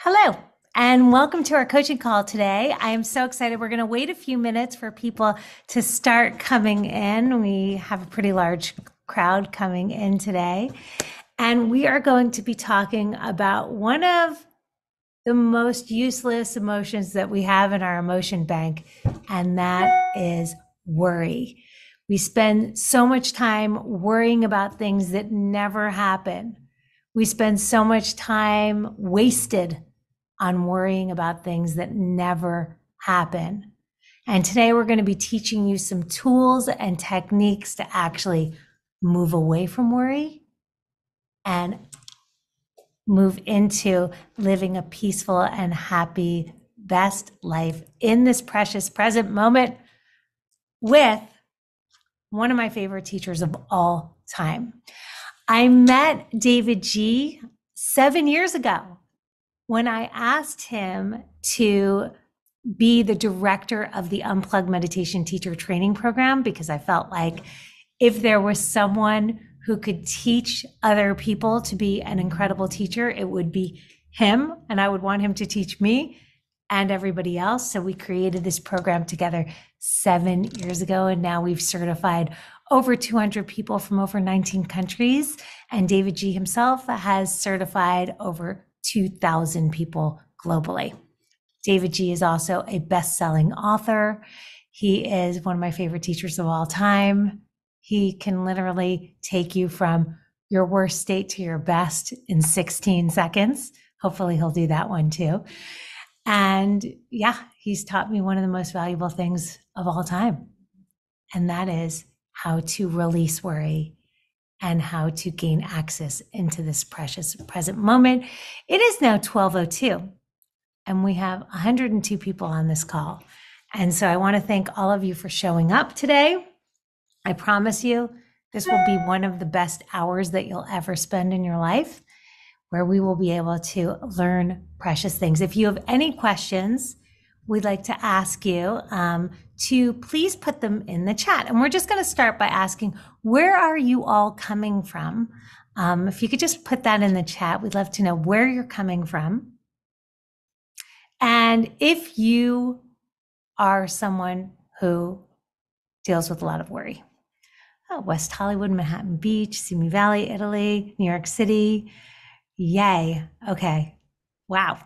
Hello, and welcome to our coaching call today. I am so excited. We're going to wait a few minutes for people to start coming in. We have a pretty large crowd coming in today, and we are going to be talking about one of the most useless emotions that we have in our emotion bank, and that is worry. We spend so much time worrying about things that never happen. We spend so much time wasted on worrying about things that never happen. And today we're going to be teaching you some tools and techniques to actually move away from worry and move into living a peaceful and happy, best life in this precious present moment with one of my favorite teachers of all time. I met davidji 7 years ago when I asked him to be the director of the Unplug Meditation Teacher Training Program, because I felt like if there was someone who could teach other people to be an incredible teacher, it would be him, and I would want him to teach me and everybody else. So we created this program together 7 years ago, and now we've certified over 200 people from over 19 countries, and davidji himself has certified over 2,000 people globally. davidji is also a best-selling author. He is one of my favorite teachers of all time. He can literally take you from your worst state to your best in 16 seconds. Hopefully he'll do that one too. And yeah, he's taught me one of the most valuable things of all time. And that is how to release worry and how to gain access into this precious present moment. It is now 12:02, and we have 102 people on this call. And so I want to thank all of you for showing up today. I promise you, this will be one of the best hours that you'll ever spend in your life, where we will be able to learn precious things. If you have any questions, we'd like to ask you to please put them in the chat. And we're just going to start by asking, where are you all coming from? If you could just put that in the chat, we'd love to know where you're coming from. And if you are someone who deals with a lot of worry. Oh, West Hollywood, Manhattan Beach, Simi Valley, Italy, New York City. Yay. Okay. Wow.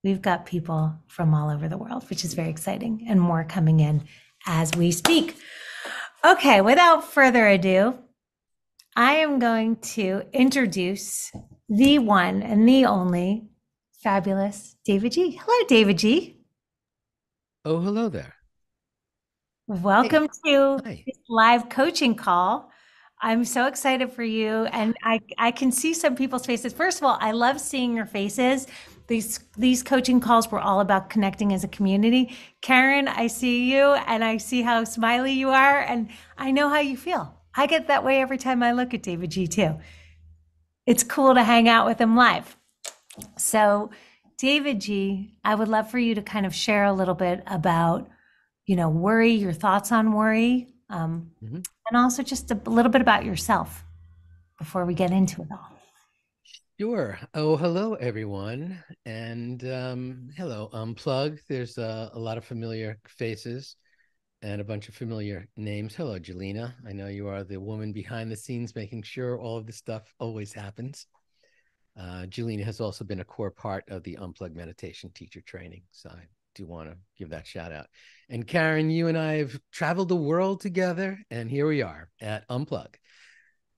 We've got people from all over the world, which is very exciting, and more coming in as we speak. Okay, without further ado, I am going to introduce the one and the only fabulous davidji. Hello, davidji. Oh, hello there. Welcome Hey, to hi. this live coaching call. I'm so excited for you. And I can see some people's faces. First of all, I love seeing your faces. These coaching calls were all about connecting as a community. Karen, I see you and I see how smiley you are, and I know how you feel. I get that way every time I look at davidji too. It's cool to hang out with him live. So, davidji, I would love for you to kind of share a little bit about, worry, your thoughts on worry, Mhm. and also just a little bit about yourself before we get into it all. Sure. Oh, hello, everyone. And hello, Unplug. There's a lot of familiar faces and a bunch of familiar names. Hello, Jelena. I know you are the woman behind the scenes making sure all of this stuff always happens. Jelena has also been a core part of the Unplug Meditation Teacher Training. So I do want to give that shout out. And Karen, you and I have traveled the world together, and here we are at Unplug.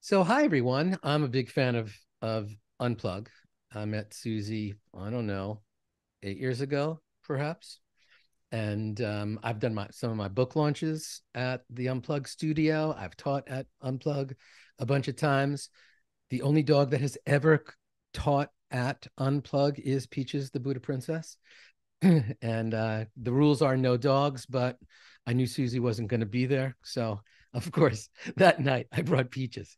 So, hi everyone. I'm a big fan of Unplug. I met Susie, I don't know, 8 years ago, perhaps. And I've done some of my book launches at the Unplug studio. I've taught at Unplug a bunch of times. The only dog that has ever taught at Unplug is Peaches, the Buddha Princess. And the rules are no dogs, but I knew Susie wasn't going to be there. So, of course, that night I brought Peaches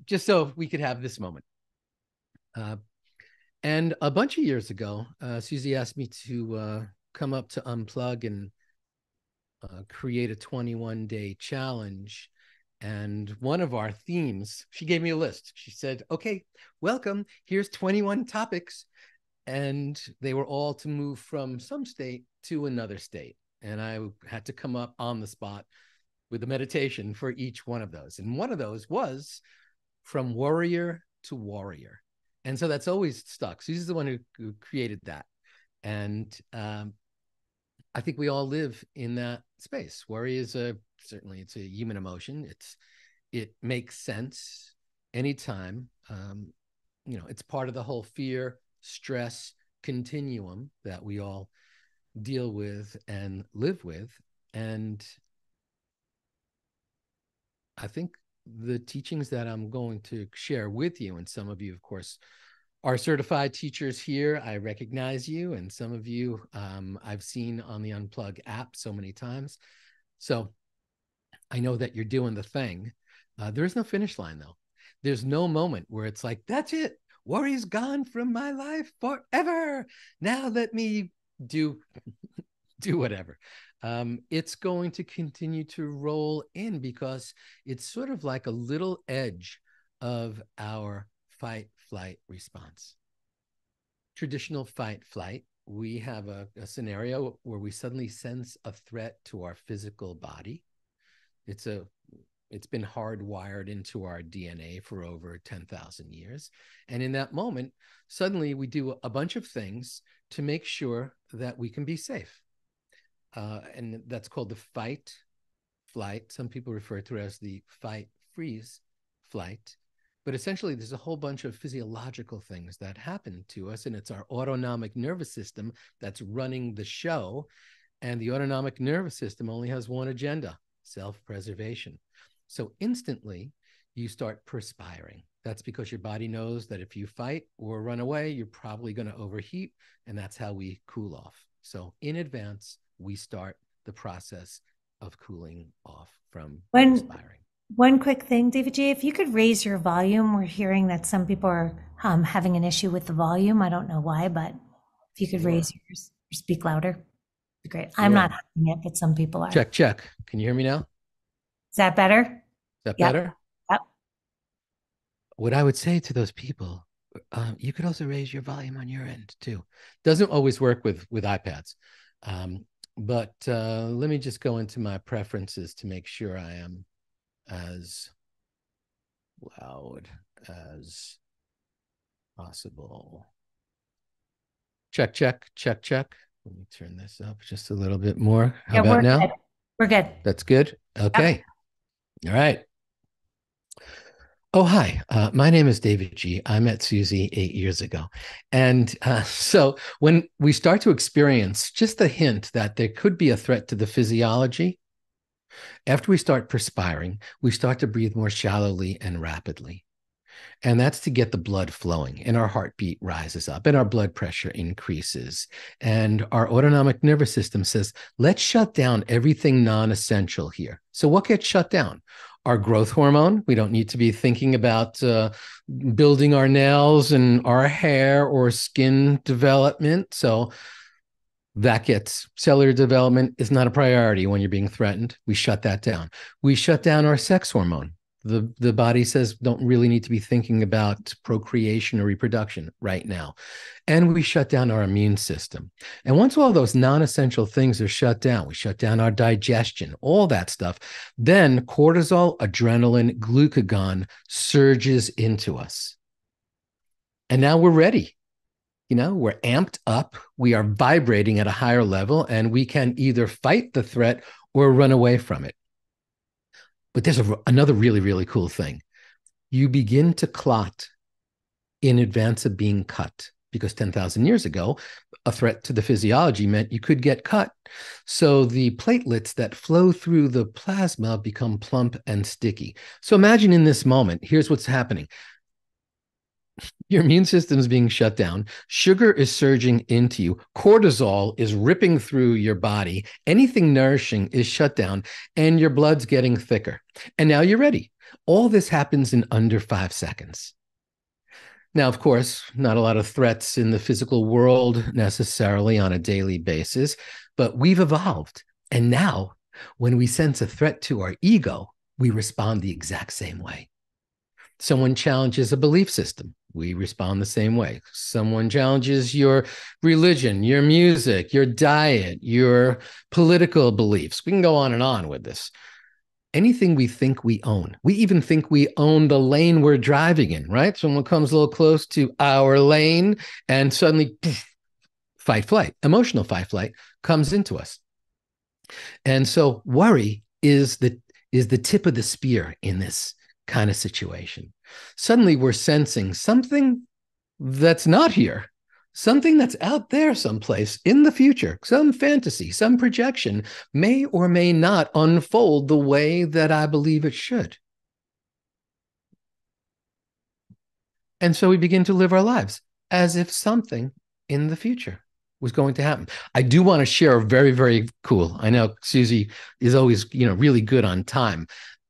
just so we could have this moment. And a bunch of years ago, Susie asked me to come up to Unplug and create a 21-day challenge. And one of our themes, she gave me a list. She said, okay, welcome. Here's 21 topics. and they were all to move from some state to another state. And I had to come up on the spot with a meditation for each one of those. And one of those was from warrior to warrior. And so that's always stuck. So he's the one who created that. And I think we all live in that space. Worry is certainly it's a human emotion. It makes sense anytime. It's part of the whole fear, stress continuum that we all deal with and live with. And I think the teachings that I'm going to share with you, and some of you, of course, are certified teachers here. I recognize you, and some of you I've seen on the Unplug app so many times. So I know that you're doing the thing. There is no finish line, though. There's no moment where it's like, that's it. Worry's gone from my life forever. Now let me do whatever. It's going to continue to roll in because it's sort of like a little edge of our fight flight response. Traditional fight flight, we have a scenario where we suddenly sense a threat to our physical body. It's been hardwired into our DNA for over 10,000 years. And in that moment, suddenly we do a bunch of things to make sure that we can be safe. And that's called the fight flight. Some people refer to it as the fight freeze flight. But essentially, there's a whole bunch of physiological things that happen to us, and it's our autonomic nervous system that's running the show. And the autonomic nervous system only has one agenda: self-preservation. So instantly, you start perspiring. That's because your body knows that if you fight or run away, you're probably going to overheat, and that's how we cool off. So in advance, we start the process of cooling off from perspiring. One quick thing, davidji, if you could raise your volume. We're hearing that some people are having an issue with the volume. I don't know why, but if you could raise yours or speak louder, great. I'm not having it, but some people are. Check. Can you hear me now? Is that better? Is that better? Yep. What I would say to those people, you could also raise your volume on your end too. Doesn't always work with iPads. But let me just go into my preferences to make sure I am as loud as possible. Check. Let me turn this up just a little bit more. How about now? Good. We're good. That's good. Okay. All right. Oh, hi. My name is davidji. I met Susie 8 years ago. And so when we start to experience just a hint that there could be a threat to the physiology, after we start perspiring, we start to breathe more shallowly and rapidly. And that's to get the blood flowing, and our heartbeat rises up and our blood pressure increases. And our autonomic nervous system says, let's shut down everything non-essential here. So what gets shut down? Our growth hormone. We don't need to be thinking about building our nails and our hair or skin development. So that gets cellular development is not a priority when you're being threatened. We shut that down. We shut down our sex hormone. The body says don't really need to be thinking about procreation or reproduction right now. And we shut down our immune system. And once all those non-essential things are shut down, we shut down our digestion, all that stuff, then cortisol, adrenaline, glucagon surges into us. And now we're ready. We're amped up, we are vibrating at a higher level, and we can either fight the threat or run away from it. But there's another really, really cool thing. You begin to clot in advance of being cut, because 10,000 years ago, a threat to the physiology meant you could get cut. So the platelets that flow through the plasma become plump and sticky. So imagine in this moment, here's what's happening. Your immune system is being shut down. Sugar is surging into you. Cortisol is ripping through your body. Anything nourishing is shut down, and your blood's getting thicker. And now you're ready. All this happens in under 5 seconds. Now, of course, not a lot of threats in the physical world necessarily on a daily basis, but we've evolved. And now, when we sense a threat to our ego, we respond the exact same way. Someone challenges a belief system, we respond the same way. Someone challenges your religion, your music, your diet, your political beliefs. We can go on with this. Anything we think we own. We even think we own the lane we're driving in, right? Someone comes a little close to our lane and suddenly poof, fight, flight, emotional fight, flight comes into us. And so worry is the tip of the spear in this kind of situation. Suddenly we're sensing something that's not here, something that's out there someplace in the future, some fantasy, some projection may or may not unfold the way that I believe it should. And so we begin to live our lives as if something in the future was going to happen. I do want to share very, very cool. I know Susie is always, really good on time.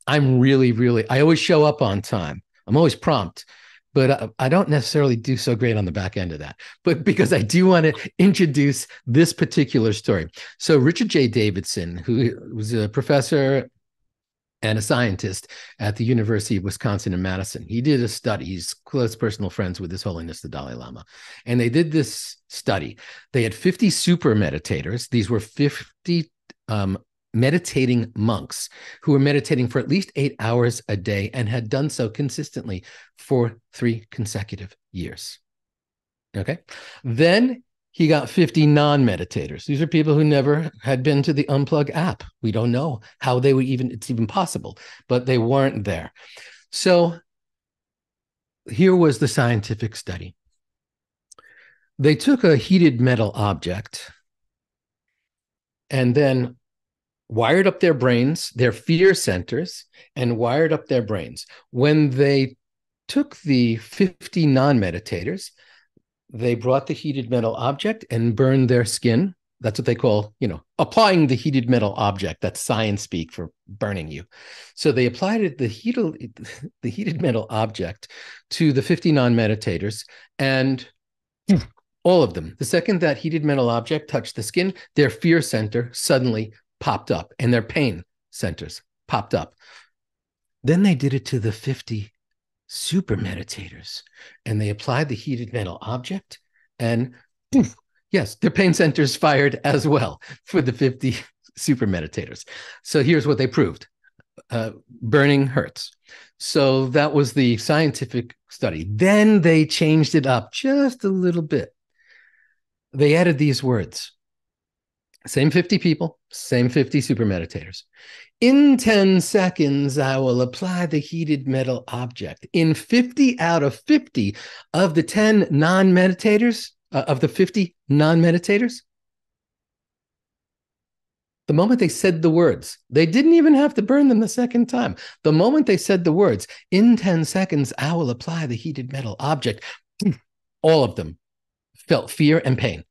I'm really, I always show up on time. I'm always prompt, but I don't necessarily do so great on the back end of that. But because I do want to introduce this particular story. So Richard J. Davidson, who was a professor and a scientist at the University of Wisconsin in Madison. He did a study. He's close personal friends with His Holiness the Dalai Lama. And they did this study. They had 50 super meditators. These were 50 meditating monks who were meditating for at least 8 hours a day and had done so consistently for 3 consecutive years. Okay. Then he got 50 non-meditators. These are people who never had been to the Unplug app. We don't know how they would it's even possible, but they weren't there. So here was the scientific study. They took a heated metal object and then wired up their brains, their fear centers, and wired up their brains. When they took the 50 non-meditators, they brought the heated metal object and burned their skin. That's what they call, applying the heated metal object. That's science speak for burning you. So they applied the heated metal object to the 50 non-meditators, and all of them, the second that heated metal object touched the skin, their fear center suddenly popped up and their pain centers popped up. Then they did it to the 50 super meditators, and they applied the heated metal object, and poof, yes, their pain centers fired as well for the 50 super meditators. So here's what they proved. Burning hurts. So that was the scientific study. Then they changed it up just a little bit. They added these words. Same 50 people, same 50 super meditators. In 10 seconds, I will apply the heated metal object. In 50 out of 50 of the 10 non-meditators, of the 50 non-meditators, the moment they said the words, they didn't even have to burn them the second time. The moment they said the words, in 10 seconds, I will apply the heated metal object, all of them felt fear and pain.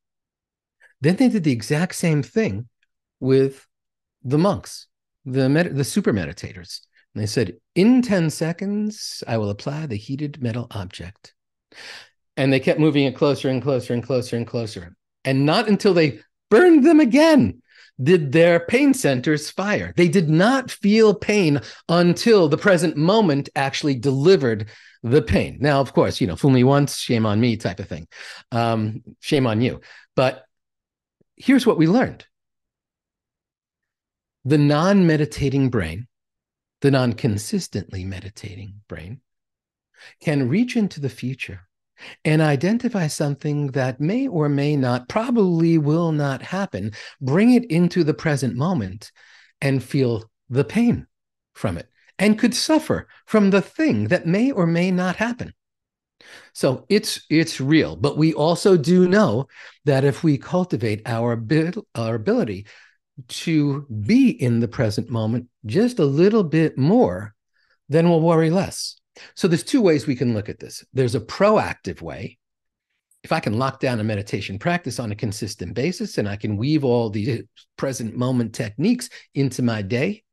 Then they did the exact same thing with the monks, the super meditators. And they said, in 10 seconds, I will apply the heated metal object. And they kept moving it closer and closer and closer and closer. And not until they burned them again did their pain centers fire. They did not feel pain until the present moment actually delivered the pain. Now, of course, fool me once, shame on me type of thing. Shame on you. But here's what we learned. The non-meditating brain, the non-consistently meditating brain, can reach into the future and identify something that may or may not, probably will not happen, bring it into the present moment and feel the pain from it, and could suffer from the thing that may or may not happen. So it's real, but we also do know that if we cultivate our ability to be in the present moment just a little bit more, then we'll worry less. So there's 2 ways we can look at this. There's a proactive way. If I can lock down a meditation practice on a consistent basis and I can weave all the present moment techniques into my day,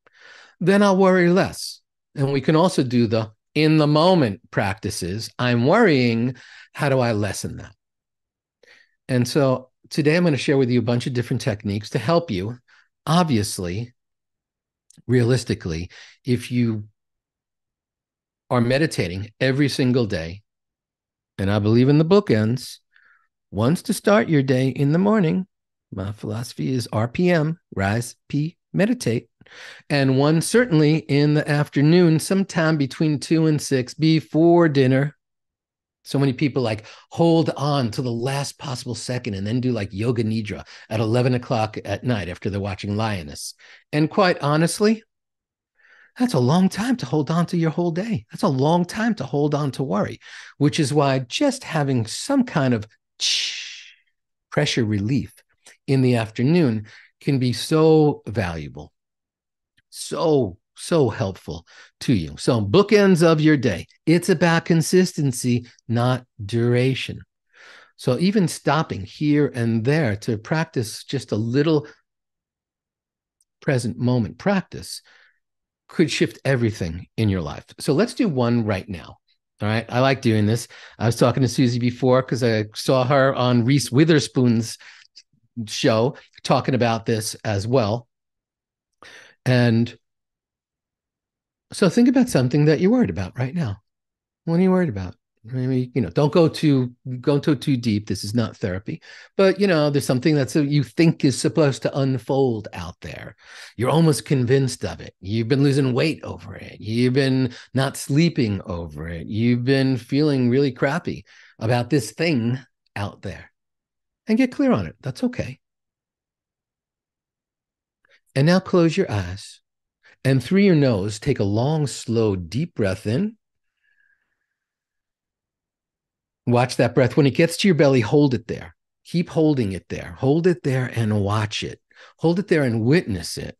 then I'll worry less. And we can also do the in the moment practices. I'm worrying, how do I lessen that? And so today I'm going to share with you a bunch of different techniques to help you. Obviously, realistically, if you are meditating every single day, and I believe in the bookends, once to start your day in the morning, my philosophy is RPM, rise, P, meditate. And one certainly in the afternoon, sometime between 2 and 6 before dinner. So many people like hold on to the last possible second and then do like yoga nidra at 11 o'clock at night after they're watching Lioness. And quite honestly, that's a long time to hold on to your whole day. That's a long time to hold on to worry, which is why just having some kind of pressure relief in the afternoon can be so valuable, so helpful to you. So bookends of your day. It's about consistency, not duration. So even stopping here and there to practice just a little present moment practice could shift everything in your life. So let's do one right now. All right. I like doing this. I was talking to Susie before because I saw her on Reese Witherspoon's show talking about this as well. And so think about something that you're worried about right now. What are you worried about? Maybe, don't go too deep. This is not therapy, but there's something that you think is supposed to unfold out there. You're almost convinced of it. You've been losing weight over it. You've been not sleeping over it. You've been feeling really crappy about this thing out there, and get clear on it. That's okay. And now close your eyes, and through your nose, take a long, slow, deep breath in. Watch that breath. When it gets to your belly, hold it there. Keep holding it there. Hold it there and watch it. Hold it there and witness it.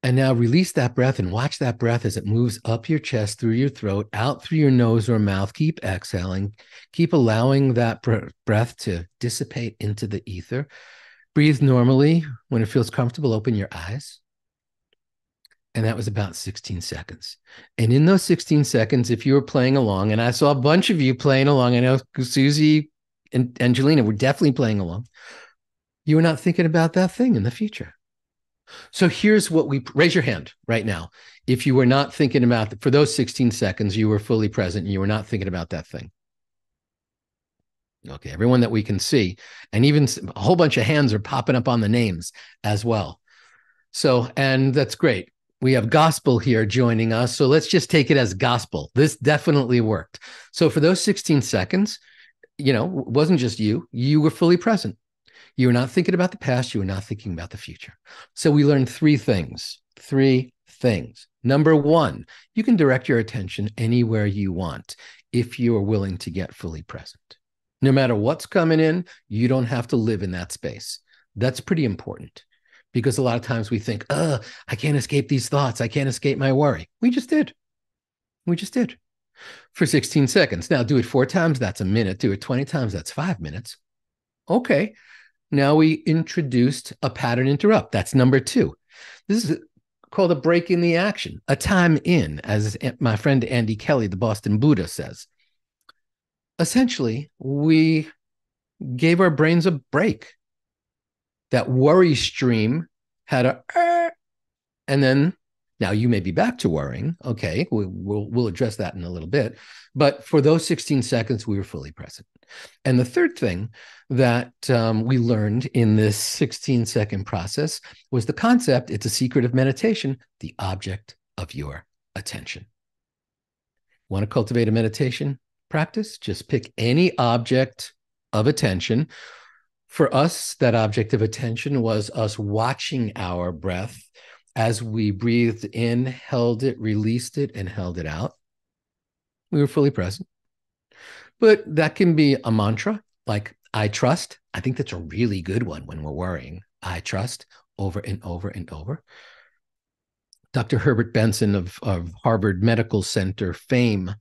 And now release that breath and watch that breath as it moves up your chest, through your throat, out through your nose or mouth. Keep exhaling. Keep allowing that breath to dissipate into the ether. Breathe normally. When it feels comfortable, open your eyes. And that was about 16 seconds. And in those 16 seconds, if you were playing along, and I saw a bunch of you playing along, I know Susie and Angelina were definitely playing along, you were not thinking about that thing in the future. So here's what raise your hand right now. If you were not thinking about, for those 16 seconds, you were fully present and you were not thinking about that thing. Okay, everyone that we can see, and even a whole bunch of hands are popping up on the names as well. So, and that's great. We have gospel here joining us. So let's just take it as gospel. This definitely worked. So for those 16 seconds, it wasn't just you were fully present. You were not thinking about the past. You were not thinking about the future. So we learned three things. Number one, you can direct your attention anywhere you want if you are willing to get fully present. No matter what's coming in, you don't have to live in that space. That's pretty important. Because a lot of times we think, I can't escape these thoughts. I can't escape my worry. We just did. For 16 seconds. Now do it 4 times. That's a minute. Do it 20 times. That's 5 minutes. Okay. Now we introduced a pattern interrupt. That's number 2. This is called a break in the action, a time in, as my friend Andy Kelly, the Boston Buddha, says. Essentially, we gave our brains a break. That worry stream had and then now you may be back to worrying. Okay, we'll address that in a little bit. But for those 16 seconds, we were fully present. And the third thing that we learned in this 16-second process was the concept, it's a secret of meditation, the object of your attention. Want to cultivate a meditation practice? Just pick any object of attention. For us, that object of attention was us watching our breath as we breathed in, held it, released it, and held it out. We were fully present. But that can be a mantra like, I trust. I think that's a really good one when we're worrying. I trust, over and over and over. Dr. Herbert Benson of Harvard Medical Center fame,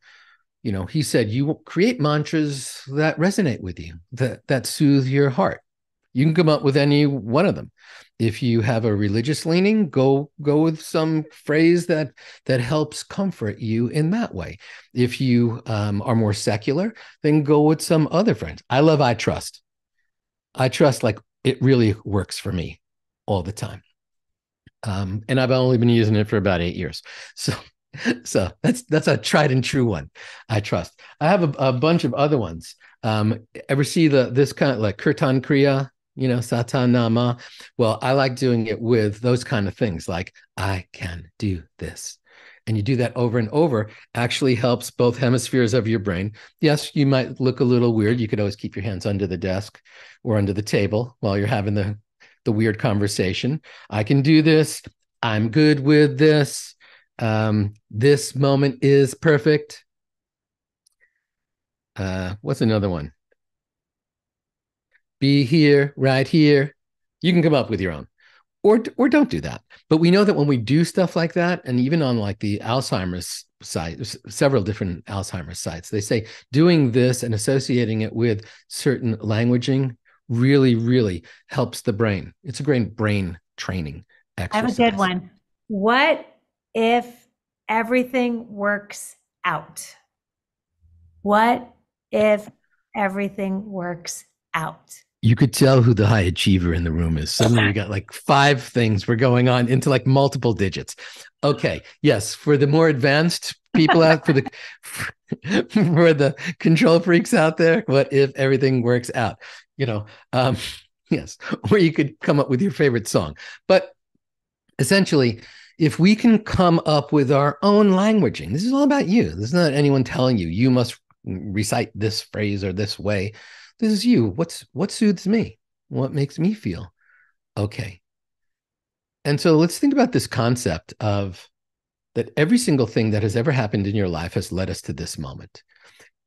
he said, you create mantras that resonate with you, that soothe your heart. You can come up with any one of them. If you have a religious leaning, go with some phrase that helps comfort you in that way. If you are more secular, then go with some other phrase. I love I trust. I trust, like, it really works for me all the time. And I've only been using it for about 8 years. So So that's a tried and true one. I trust. I have a bunch of other ones. Ever see this kind of like Kirtan Kriya, Satan Nama? Well, I like doing it with those kind of things like I can do this. And you do that over and over, actually helps both hemispheres of your brain. Yes, you might look a little weird. You could always keep your hands under the desk or under the table while you're having the weird conversation. I can do this. I'm good with this. This moment is perfect. What's another one? Be here, right here. You can come up with your own, or don't do that. But we know that when we do stuff like that, and even on like the Alzheimer's site, several different Alzheimer's sites, they say doing this and associating it with certain languaging really, really helps the brain. It's a great brain training exercise. I have a good one. What if everything works out? What if everything works out? You could tell who the high achiever in the room is. Suddenly we got like 5 things we're going on into like multiple digits. Okay. Yes. For the more advanced people out, for the control freaks out there, what if everything works out? Yes. Or you could come up with your favorite song. But essentially, if we can come up with our own languaging, this is all about you. This is not anyone telling you, you must recite this phrase or this way. This is you. What soothes me? What makes me feel okay? And so let's think about this concept of that every single thing that has ever happened in your life has led us to this moment.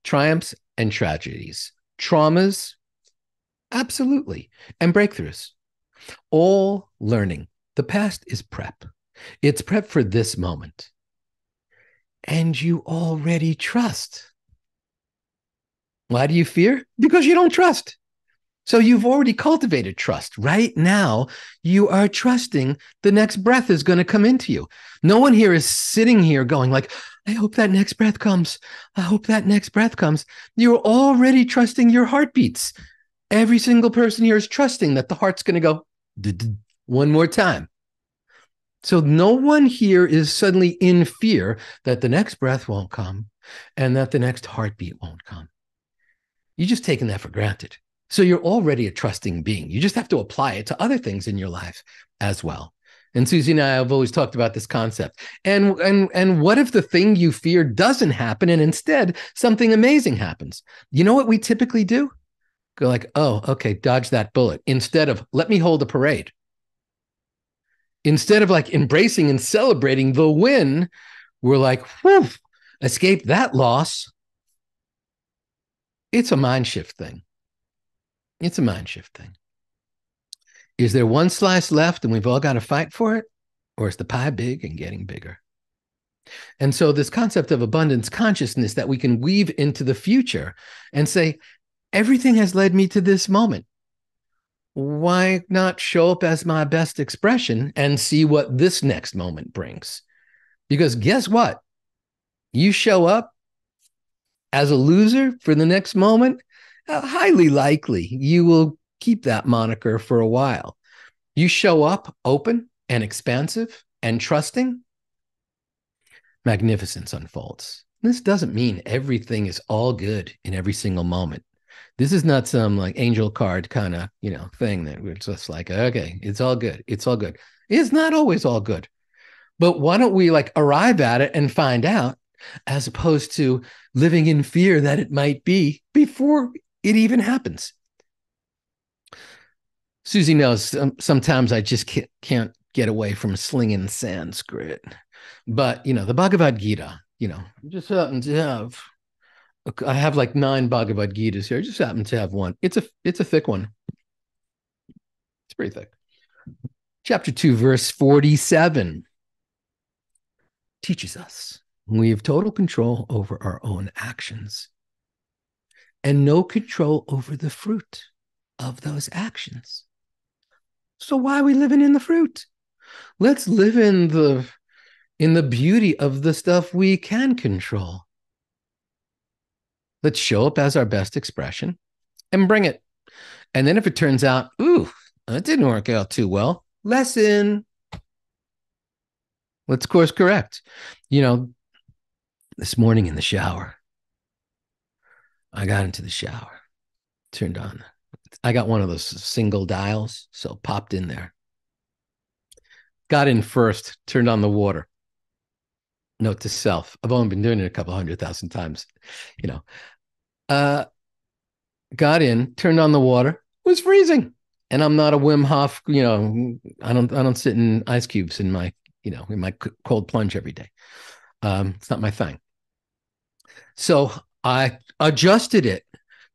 Triumphs and tragedies, traumas, absolutely, and breakthroughs, all learning. The past is prep. It's prep for this moment. And you already trust. Why do you fear? Because you don't trust. So you've already cultivated trust. Right now, you are trusting the next breath is going to come into you. No one here is sitting here going like, I hope that next breath comes. I hope that next breath comes. You're already trusting your heartbeats. Every single person here is trusting that the heart's going to go one more time. So no one here is suddenly in fear that the next breath won't come and that the next heartbeat won't come. You're just taking that for granted. So you're already a trusting being. You just have to apply it to other things in your life as well. And Susie and I have always talked about this concept. And what if the thing you fear doesn't happen and instead something amazing happens? You know what we typically do? Go like, oh, okay, dodge that bullet. Instead of, let me hold a parade. Instead of like embracing and celebrating the win, we're like, whew, escape that loss. It's a mind shift thing. It's a mind shift thing. Is there one slice left and we've all got to fight for it? Or is the pie big and getting bigger? And so this concept of abundance consciousness that we can weave into the future and say, everything has led me to this moment. Why not show up as my best expression and see what this next moment brings? Because guess what? You show up as a loser for the next moment, highly likely you will keep that moniker for a while. You show up open and expansive and trusting, magnificence unfolds. This doesn't mean everything is all good in every single moment. This is not some like angel card kind of, thing that we're just like, okay, it's all good. It's all good. It's not always all good. But why don't we like arrive at it and find out, as opposed to living in fear that it might be before it even happens? Susie knows sometimes I just can't get away from slinging Sanskrit. But, the Bhagavad Gita, just happen to have, I have like 9 Bhagavad Gitas here. I just happen to have one. It's a thick one. It's pretty thick. Chapter 2, verse 47 teaches us we have total control over our own actions and no control over the fruit of those actions. So why are we living in the fruit? Let's live in the beauty of the stuff we can control. Let's show up as our best expression and bring it. And then if it turns out, ooh, that didn't work out too well, lesson. Let's course correct. This morning in the shower, I got into the shower, turned on. I got one of those single dials, so popped in there. Got in first, turned on the water. Note to self, I've only been doing it a couple 100,000 times, you know. Got in, turned on the water, it was freezing. And I'm not a Wim Hof, I don't sit in ice cubes in my, in my cold plunge every day. It's not my thing. So I adjusted it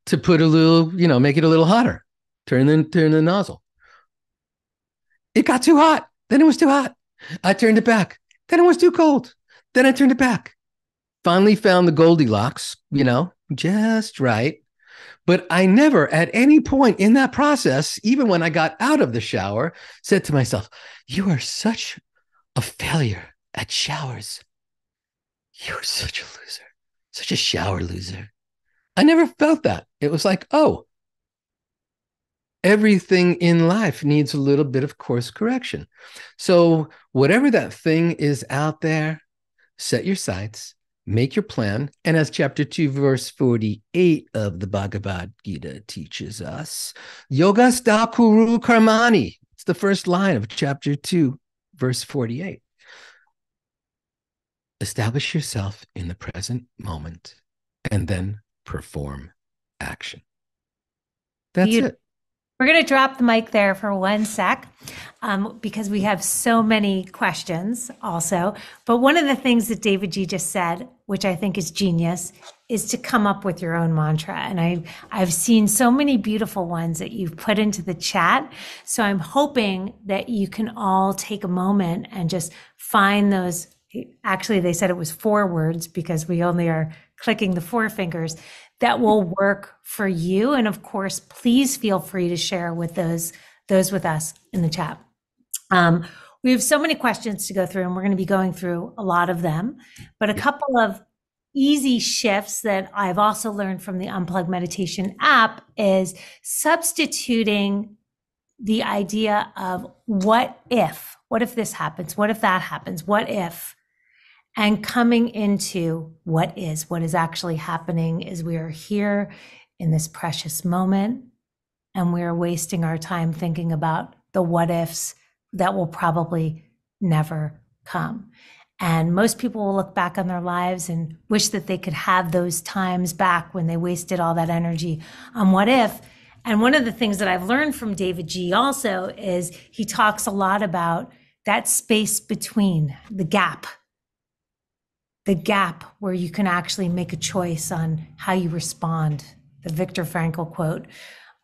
to put a little, make it a little hotter. Turn the nozzle. It got too hot. Then it was too hot. I turned it back. Then it was too cold. Then I turned it back. Finally found the Goldilocks, just right. But I never at any point in that process, even when I got out of the shower, said to myself, you are such a failure at showers. You are such a loser, such a shower loser. I never felt that. It was like, oh, everything in life needs a little bit of course correction. So whatever that thing is out there, set your sights, make your plan. And as chapter 2, verse 48 of the Bhagavad Gita teaches us, Yogasda Kuru Karmani. It's the first line of chapter 2, verse 48. Establish yourself in the present moment and then perform action. That's it. We're going to drop the mic there for 1 sec because we have so many questions also. But one of the things that davidji just said, which I think is genius, is to come up with your own mantra. And I've seen so many beautiful ones that you've put into the chat. So I'm hoping that you can all take a moment and just find those. Actually, they said it was 4 words because we only are clicking the 4 fingers that will work for you. And of course, please feel free to share with those with us in the chat. We have so many questions to go through, and we're going to be going through a lot of them, but a couple of easy shifts that I've also learned from the Unplug Meditation app is substituting the idea of what if this happens? What if that happens? What if? And coming into what is actually happening is we are here in this precious moment, and we are wasting our time thinking about the what ifs that will probably never come. And most people will look back on their lives and wish that they could have those times back when they wasted all that energy on what if. And one of the things that I've learned from davidji also is he talks a lot about that space between, the gap where you can actually make a choice on how you respond. The Viktor Frankl quote.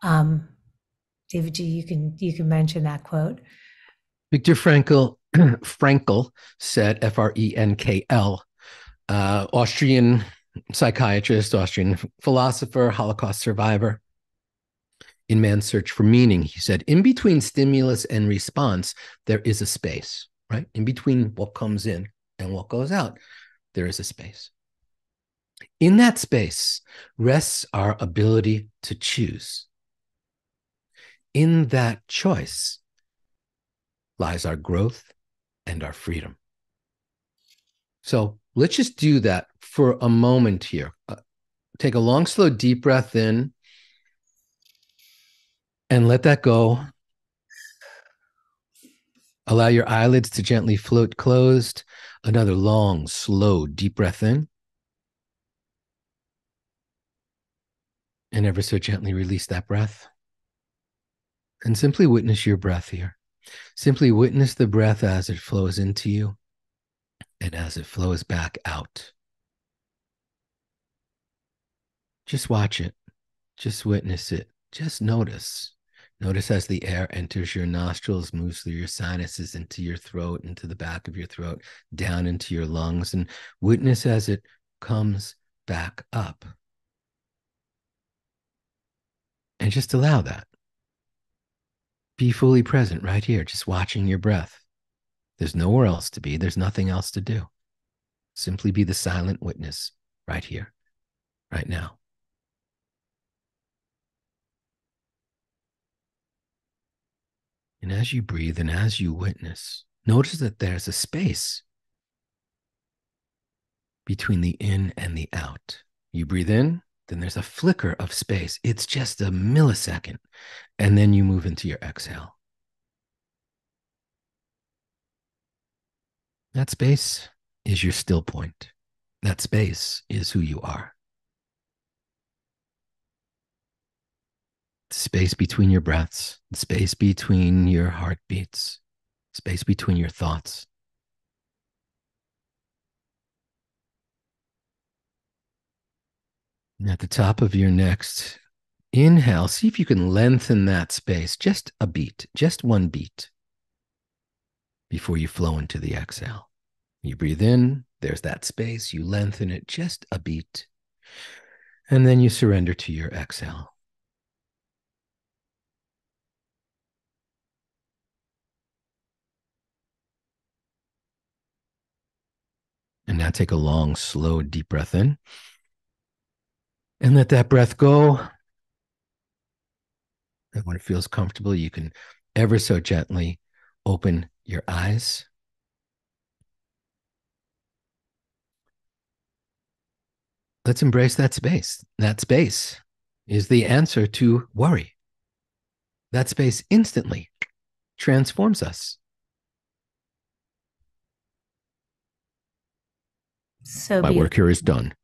davidji, you can mention that quote. Viktor Frankl said, F-R-E-N-K-L, Austrian psychiatrist, Austrian philosopher, Holocaust survivor. In Man's Search for Meaning, he said, in between stimulus and response, there is a space, right? In between what comes in and what goes out, there is a space. In that space rests our ability to choose. In that choice lies our growth and our freedom. So let's just do that for a moment here. Take a long, slow, deep breath in and let that go. Allow your eyelids to gently float closed. Another long, slow, deep breath in. And ever so gently release that breath. And simply witness your breath here. Simply witness the breath as it flows into you and as it flows back out. Just watch it. Just witness it. Just notice. Notice as the air enters your nostrils, moves through your sinuses, into your throat, into the back of your throat, down into your lungs, and witness as it comes back up. And just allow that. Be fully present right here, just watching your breath. There's nowhere else to be. There's nothing else to do. Simply be the silent witness right here, right now. And as you breathe and as you witness, notice that there's a space between the in and the out. You breathe in, then there's a flicker of space. It's just a millisecond. And then you move into your exhale. That space is your still point. That space is who you are. Space between your breaths, space between your heartbeats, space between your thoughts. And at the top of your next inhale, see if you can lengthen that space just a beat, just one beat before you flow into the exhale. You breathe in, there's that space, you lengthen it just a beat, and then you surrender to your exhale. And now take a long, slow, deep breath in. And let that breath go. And when it feels comfortable, you can ever so gently open your eyes. Let's embrace that space. That space is the answer to worry. That space instantly transforms us. So My work here is done.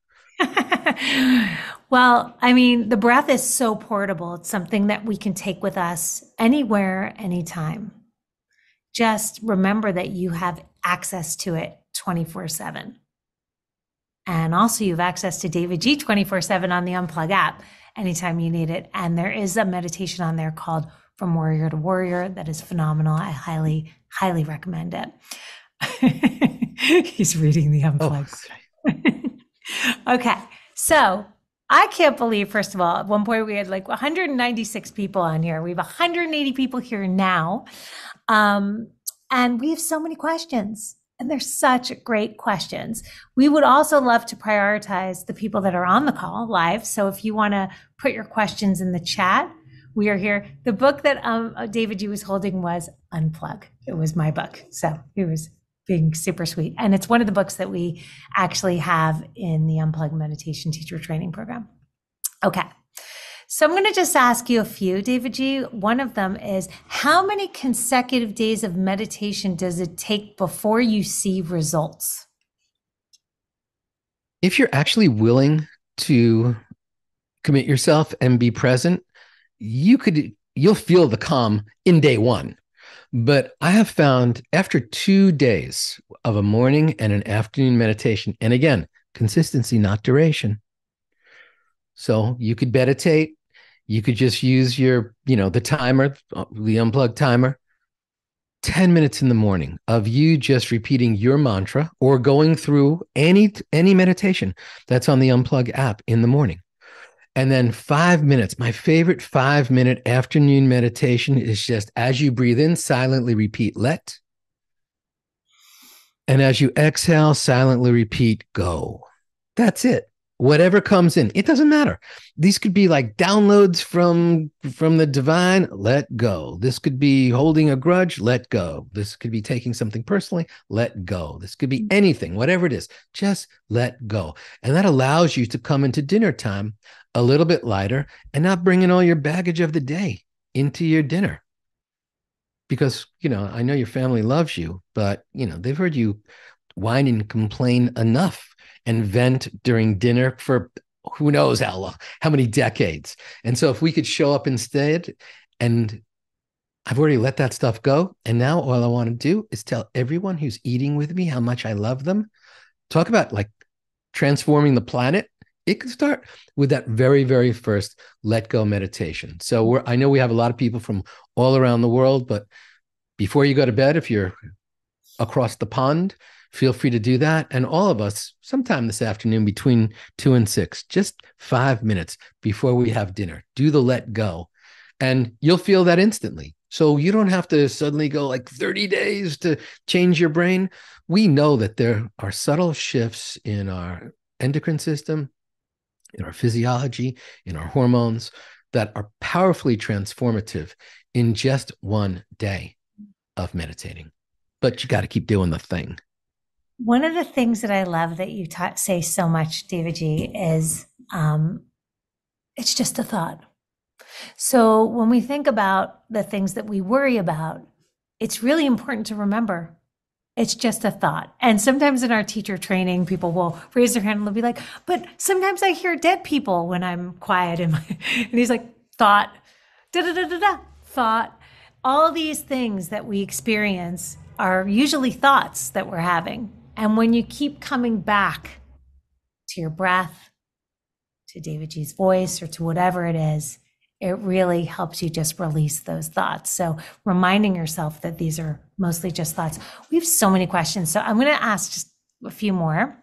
Well, I mean, the breath is so portable. It's something that we can take with us anywhere, anytime. Just remember that you have access to it 24/7. And also you have access to davidji 24/7 on the Unplug app anytime you need it. And there is a meditation on there called From Warrior to Warrior that is phenomenal. I highly, highly recommend it. He's reading the Unplug. Okay. So I can't believe, first of all, at one point we had like 196 people on here. We have 180 people here now. And we have so many questions. And they're such great questions. We would also love to prioritize the people that are on the call live. So if you want to put your questions in the chat, we are here. The book that davidji was holding was Unplug. It was my book. So it was being super sweet. And it's one of the books that we actually have in the Unplug Meditation Teacher Training Program. Okay. So I'm going to just ask you a few, davidji. One of them is, how many consecutive days of meditation does it take before you see results? If you're actually willing to commit yourself and be present, you'll feel the calm in day one. But I have found after 2 days of a morning and an afternoon meditation, and again, consistency, not duration. So you could meditate. You could just use your, the timer, the Unplug timer, 10 minutes in the morning of you just repeating your mantra or going through any meditation that's on the Unplug app in the morning. And then 5 minutes, my favorite 5-minute afternoon meditation is just as you breathe in, silently repeat, let. And as you exhale, silently repeat, go. That's it. Whatever comes in, it doesn't matter. These could be like downloads from the divine, let go. This could be holding a grudge, let go. This could be taking something personally, let go. This could be anything, whatever it is, just let go. And that allows you to come into dinner time a little bit lighter and not bringing all your baggage of the day into your dinner. Because, I know your family loves you, but, they've heard you whine and complain enough and vent during dinner for who knows how long, how many decades. And so if we could show up instead, and I've already let that stuff go. And now all I want to do is tell everyone who's eating with me how much I love them. Talk about like transforming the planet. It can start with that very, very first let go meditation. So I know we have a lot of people from all around the world, but before you go to bed, if you're across the pond, feel free to do that. And all of us, sometime this afternoon between 2 and 6, just 5 minutes before we have dinner, do the let go. And you'll feel that instantly. So you don't have to suddenly go like 30 days to change your brain. We know that there are subtle shifts in our endocrine system, in our physiology, in our hormones that are powerfully transformative in just 1 day of meditating. But you got to keep doing the thing. One of the things that I love that you say so much, davidji, is it's just a thought. So when we think about the things that we worry about, it's really important to remember it's just a thought. And sometimes in our teacher training, people will raise their hand and they'll be like, but sometimes I hear dead people when I'm quiet in my, and he's like, thought, da da da da da, thought. All these things that we experience are usually thoughts that we're having. And when you keep coming back to your breath, to davidji's voice, or to whatever it is, it really helps you just release those thoughts. So reminding yourself that these are mostly just thoughts. We have so many questions. So I'm going to ask just a few more.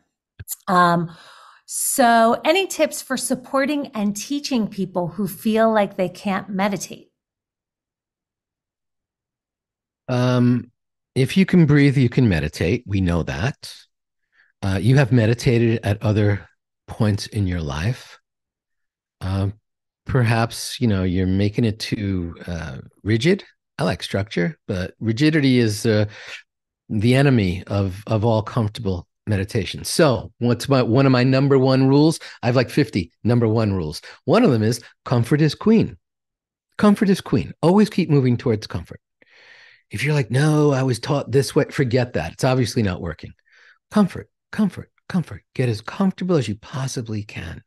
So any tips for supporting and teaching people who feel like they can't meditate? If you can breathe, you can meditate. We know that. You have meditated at other points in your life. Perhaps, you're making it too rigid. I like structure, but rigidity is the enemy of all comfortable meditation. So one of my number one rules? I have like 50 number one rules. One of them is comfort is queen. Comfort is queen. Always keep moving towards comfort. If you're like, no, I was taught this way, forget that. It's obviously not working. Comfort, comfort, comfort. Get as comfortable as you possibly can.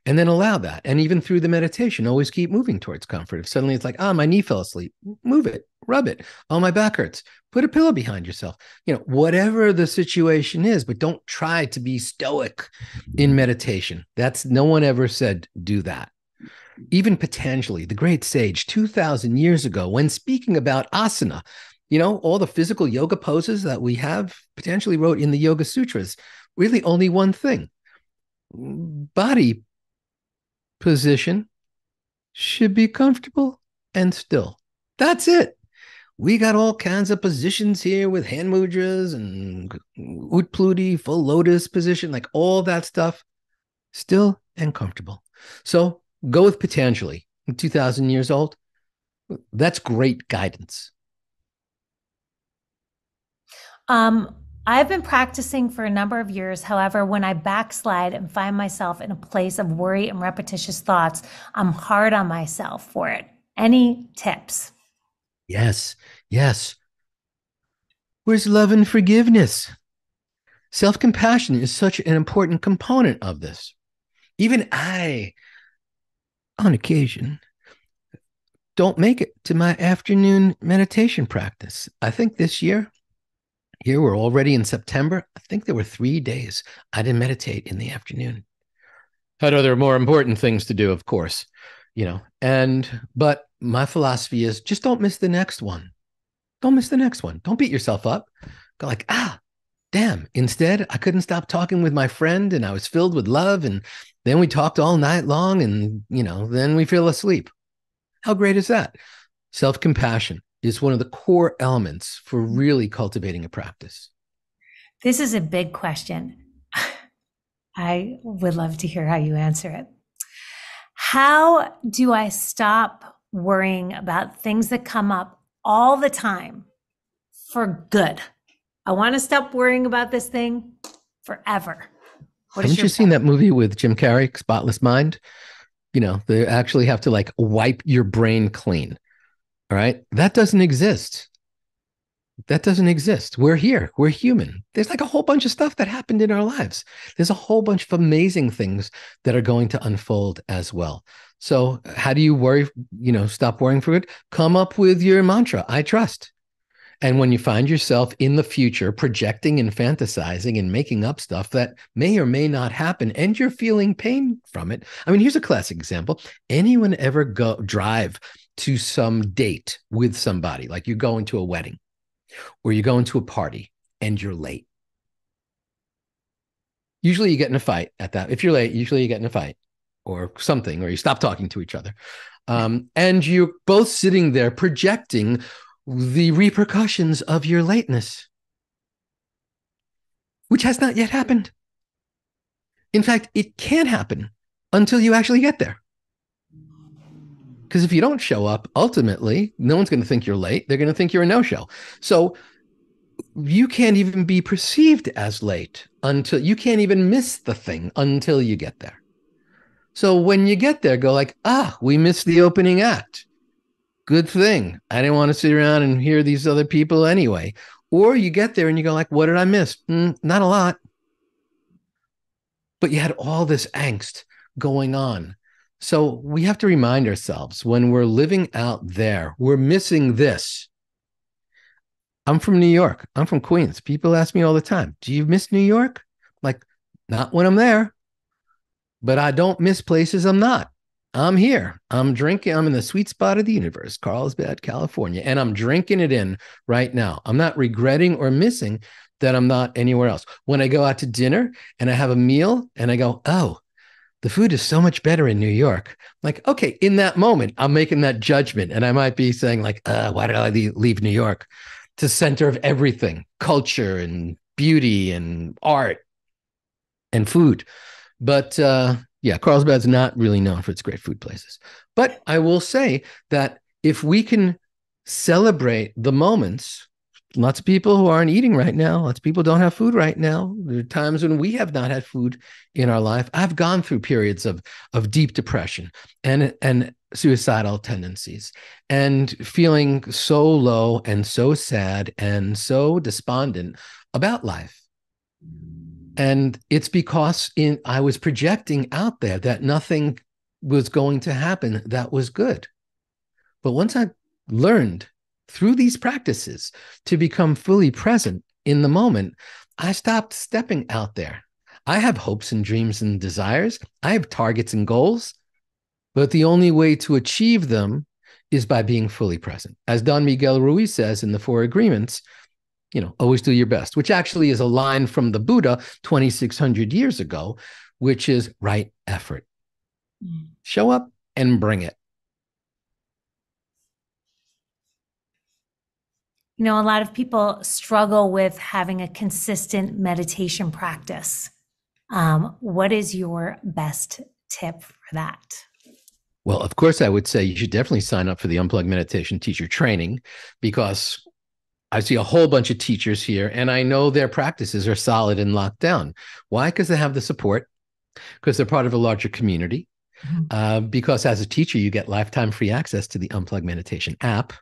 And then allow that. And even through the meditation, always keep moving towards comfort. If suddenly it's like, my knee fell asleep, move it, rub it. Oh, my back hurts. Put a pillow behind yourself. Whatever the situation is, but don't try to be stoic in meditation. No one ever said do that. Even Patanjali, the great sage, 2,000 years ago, when speaking about asana, all the physical yoga poses that we have, Patanjali wrote in the Yoga Sutras, really only one thing. Body position should be comfortable and still. That's it. We got all kinds of positions here with hand mudras and utpludi, full lotus position, like all that stuff, still and comfortable. So go with Patanjali, 2,000 years old. That's great guidance. I've been practicing for a number of years. However, when I backslide and find myself in a place of worry and repetitious thoughts, I'm hard on myself for it. Any tips? Yes, yes. Where's love and forgiveness? Self-compassion is such an important component of this. Even I, on occasion, don't make it to my afternoon meditation practice. I think this year, here we're already in September, I think there were 3 days I didn't meditate in the afternoon. Had other more important things to do, of course, but my philosophy is just don't miss the next one. Don't miss the next one. Don't beat yourself up. Go like, damn. Instead, I couldn't stop talking with my friend and I was filled with love. And then we talked all night long and, then we fell asleep. How great is that? Self-compassion is one of the core elements for really cultivating a practice. This is a big question. I would love to hear how you answer it. How do I stop worrying about things that come up all the time for good? I want to stop worrying about this thing forever. Haven't you seen that movie with Jim Carrey, Spotless Mind? They actually have to like wipe your brain clean. All right. That doesn't exist. That doesn't exist. We're here. We're human. There's like a whole bunch of stuff that happened in our lives. There's a whole bunch of amazing things that are going to unfold as well. So how do you worry, stop worrying for it? Come up with your mantra, I trust. And when you find yourself in the future projecting and fantasizing and making up stuff that may or may not happen and you're feeling pain from it. I mean, here's a classic example. Anyone ever drive to some date with somebody, like you're going to a wedding or you're going to a party and you're late? Usually you get in a fight at that. If you're late, usually you get in a fight or something, or you stop talking to each other. And you're both sitting there projecting the repercussions of your lateness, which has not yet happened. In fact, it can't happen until you actually get there. Because if you don't show up, ultimately, no one's going to think you're late. They're going to think you're a no-show. So you can't even be perceived as late until you can't even miss the thing until you get there. So when you get there, go like, we missed the opening act. Good thing. I didn't want to sit around and hear these other people anyway. Or you get there and you go like, what did I miss? Not a lot. But you had all this angst going on. So we have to remind ourselves when we're living out there, we're missing this. I'm from New York. I'm from Queens. People ask me all the time, do you miss New York? Like, not when I'm there, but I don't miss places I'm not. I'm here. I'm drinking. I'm in the sweet spot of the universe, Carlsbad, California, and I'm drinking it in right now. I'm not regretting or missing that I'm not anywhere else. When I go out to dinner and I have a meal and I go, oh, the food is so much better in New York. Like, okay, in that moment, I'm making that judgment. And I might be saying like, why did I leave New York? It's the center of everything, culture and beauty and art and food. But yeah, Carlsbad's not really known for its great food places. But I will say that if we can celebrate the moments, lots of people who aren't eating right now, lots of people don't have food right now. There are times when we have not had food in our life. I've gone through periods of deep depression and suicidal tendencies and feeling so low and so sad and so despondent about life. And it's because I was projecting out there that nothing was going to happen that was good. But once I learned through these practices to become fully present in the moment, I stopped stepping out there. I have hopes and dreams and desires. I have targets and goals, but the only way to achieve them is by being fully present. As Don Miguel Ruiz says in the Four Agreements, always do your best, which actually is a line from the Buddha 2,600 years ago, which is right effort. Show up and bring it. A lot of people struggle with having a consistent meditation practice. What is your best tip for that? Well, of course, I would say you should definitely sign up for the Unplug Meditation Teacher Training, because I see a whole bunch of teachers here, and I know their practices are solid and locked down. Why? Because they have the support, because they're part of a larger community, because as a teacher, you get lifetime free access to the Unplug Meditation App.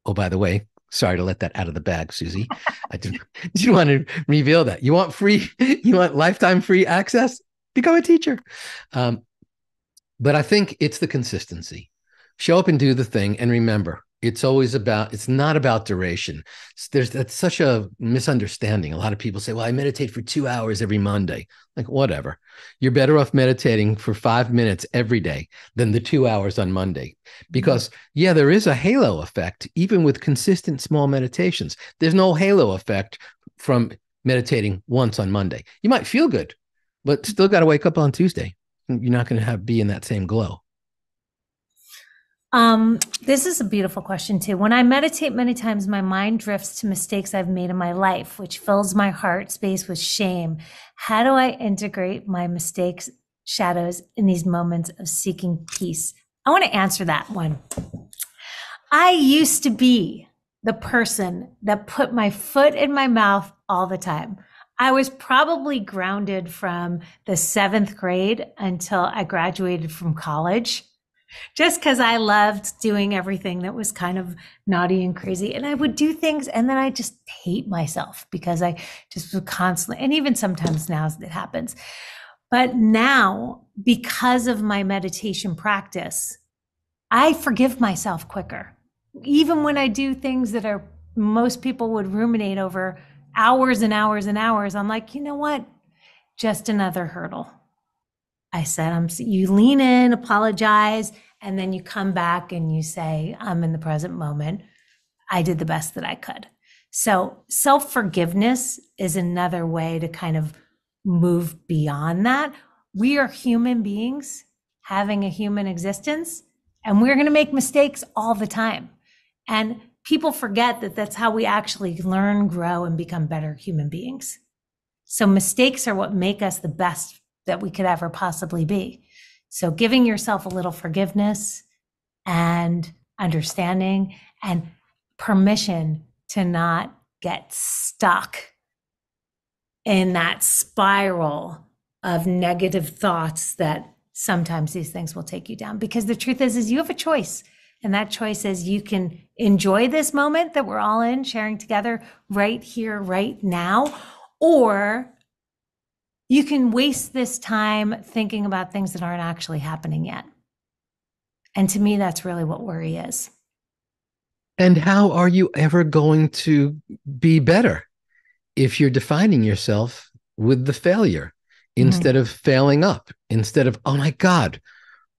Oh, by the way, sorry to let that out of the bag, Susie. I didn't want to reveal that. You want lifetime free access? Become a teacher. But I think it's the consistency. Show up and do the thing. And remember, it's not about duration. That's such a misunderstanding. A lot of people say, well, I meditate for 2 hours every Monday. Like, whatever. You're better off meditating for 5 minutes every day than the 2 hours on Monday. Because yeah, there is a halo effect, even with consistent small meditations. There's no halo effect from meditating once on Monday. You might feel good, but still got to wake up on Tuesday. You're not going to be in that same glow. This is a beautiful question too. When I meditate, many times my mind drifts to mistakes I've made in my life, which fills my heart space with shame. How do I integrate my mistakes, shadows in these moments of seeking peace? I want to answer that one. I used to be the person that put my foot in my mouth all the time. I was probably grounded from the 7th grade until I graduated from college, just because I loved doing everything that was kind of naughty and crazy. And I would do things and then I just hate myself because I just was constantly, and even sometimes now it happens. But now, because of my meditation practice, I forgive myself quicker. Even when I do things that most people would ruminate over hours and hours and hours, I'm like, you know what? Just another hurdle. I said, you lean in, apologize, and then you come back and you say, I'm in the present moment. I did the best that I could. So self-forgiveness is another way to kind of move beyond that. We are human beings having a human existence, and we're going to make mistakes all the time. And people forget that that's how we actually learn, grow, and become better human beings. So mistakes are what make us the best that we could ever possibly be. So giving yourself a little forgiveness and understanding and permission to not get stuck in that spiral of negative thoughts that sometimes these things will take you down. Because the truth is you have a choice. And that choice is you can enjoy this moment that we're all in, sharing together right here, right now, or you can waste this time thinking about things that aren't actually happening yet. And to me, that's really what worry is. And how are you ever going to be better if you're defining yourself with the failure instead of failing up, instead of, oh my God,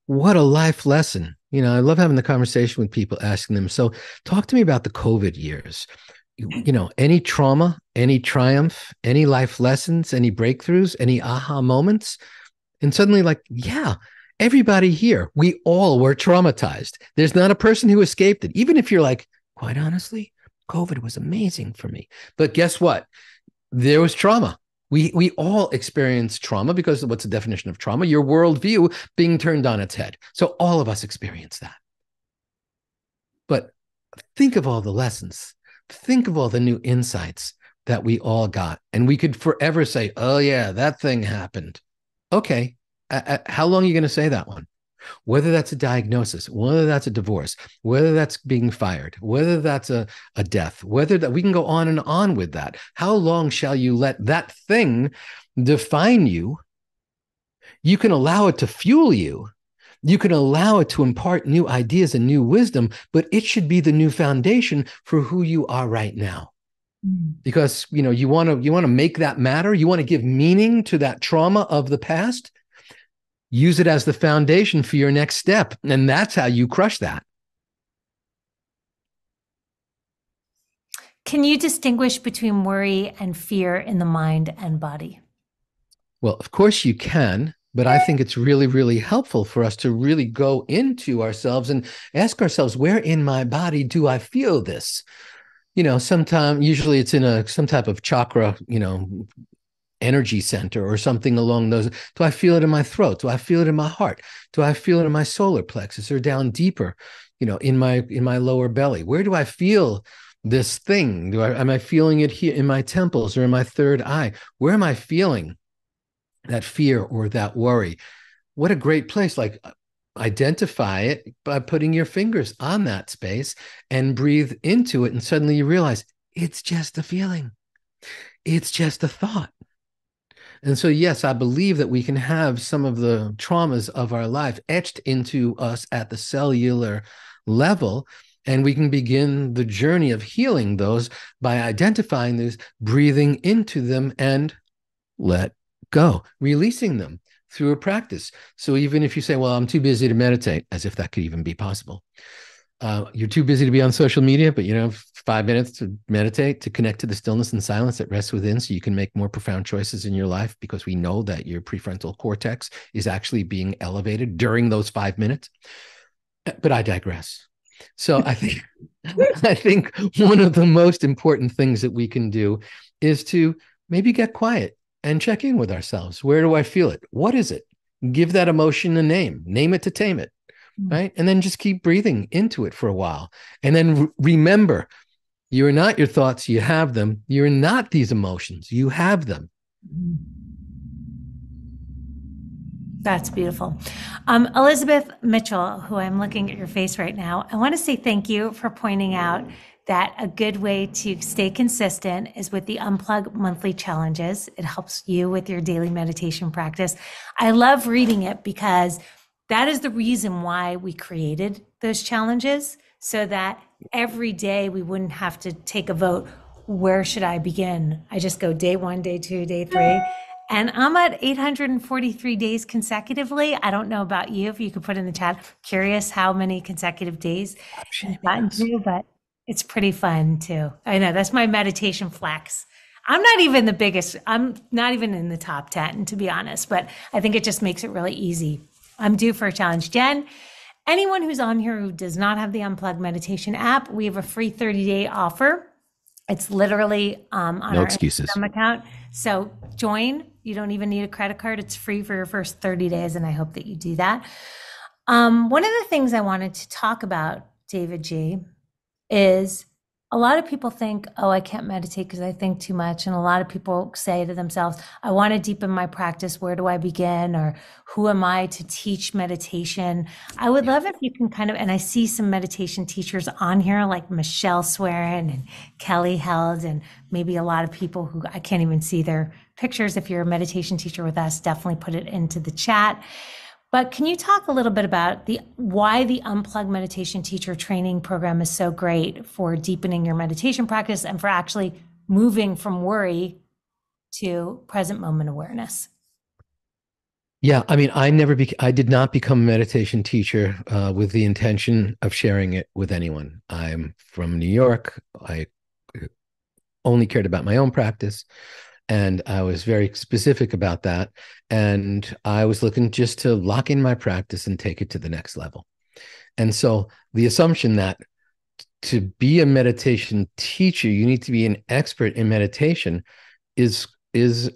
what a life lesson. You know, I love having the conversation with people, asking them, so talk to me about the COVID years. You know, any trauma, any triumph, any life lessons, any breakthroughs, any aha moments? And suddenly, like, yeah, everybody here, we all were traumatized. There's not a person who escaped it. Even if you're like, quite honestly, COVID was amazing for me. But guess what? There was trauma. We all experience trauma, because what's the definition of trauma? Your worldview being turned on its head. So all of us experience that. But think of all the lessons. Think of all the new insights that we all got. And we could forever say, oh yeah, that thing happened. Okay. How long are you going to say that one? Whether that's a diagnosis, whether that's a divorce, whether that's being fired, whether that's a death, whether that we can go on and on with that. How long shall you let that thing define you? You can allow it to fuel you. You can allow it to impart new ideas and new wisdom, but it should be the new foundation for who you are right now. Because, you know, you want to make that matter. You want to give meaning to that trauma of the past. Use it as the foundation for your next step. And that's how you crush that. Can you distinguish between worry and fear in the mind and body? Well, of course you can, but I think it's really, really helpful for us to really go into ourselves and ask ourselves, where in my body do I feel this? You know, usually it's in some type of chakra, you know, energy center or something along those. Do I feel it in my throat? Do I feel it in my heart? Do I feel it in my solar plexus, or down deeper, you know, in my lower belly? Where do I feel this thing? Am I feeling it here in my temples or in my third eye? Where am I feeling that fear or that worry? What a great place. Like, identify it by putting your fingers on that space and breathe into it. And suddenly you realize it's just a feeling. It's just a thought. And so, yes, I believe that we can have some of the traumas of our life etched into us at the cellular level, and we can begin the journey of healing those by identifying these, breathing into them, and let go, releasing them through a practice. So even if you say, well, I'm too busy to meditate, as if that could even be possible. You're too busy to be on social media, but you know, 5 minutes to meditate, to connect to the stillness and silence that rests within, so you can make more profound choices in your life, because we know that your prefrontal cortex is actually being elevated during those 5 minutes. But I digress. So I think one of the most important things that we can do is to maybe get quiet and check in with ourselves. Where do I feel it? What is it? Give that emotion a name. Name it to tame it. Right. And then just keep breathing into it for a while. And then remember, you're not your thoughts, you have them. You're not these emotions, you have them. That's beautiful. Elizabeth Mitchell, who I'm looking at your face right now, I want to say thank you for pointing out that a good way to stay consistent is with the Unplug monthly challenges. It helps you with your daily meditation practice. I love reading it because that is the reason why we created those challenges, so that every day we wouldn't have to take a vote. Where should I begin? I just go day 1, day 2, day 3. And I'm at 843 days consecutively. I don't know about you, if you could put in the chat. Curious how many consecutive days you've gotten to, but it's pretty fun too. I know, that's my meditation flex. I'm not even the biggest. I'm not even in the top 10, to be honest, but I think it just makes it really easy. I'm due for a challenge. Jen, anyone who's on here who does not have the Unplug Meditation app, we have a free 30-day offer. It's literally on our Instagram account. So join. You don't even need a credit card. It's free for your first 30 days, and I hope that you do that. One of the things I wanted to talk about, davidji, is a lot of people think, oh, I can't meditate because I think too much. And a lot of people say to themselves, I want to deepen my practice. Where do I begin? Or who am I to teach meditation? I would Yeah. love if you can kind of, and I see some meditation teachers on here like Michelle Swerin and Kelly Held, and maybe a lot of people who I can't even see their pictures. If you're a meditation teacher with us, definitely put it into the chat. But can you talk a little bit about the why the Unplug Meditation Teacher Training Program is so great for deepening your meditation practice and for actually moving from worry to present moment awareness? Yeah, I mean, I did not become a meditation teacher with the intention of sharing it with anyone. I'm from New York. I only cared about my own practice, and I was very specific about that. And I was looking just to lock in my practice and take it to the next level. And so the assumption that to be a meditation teacher, you need to be an expert in meditation is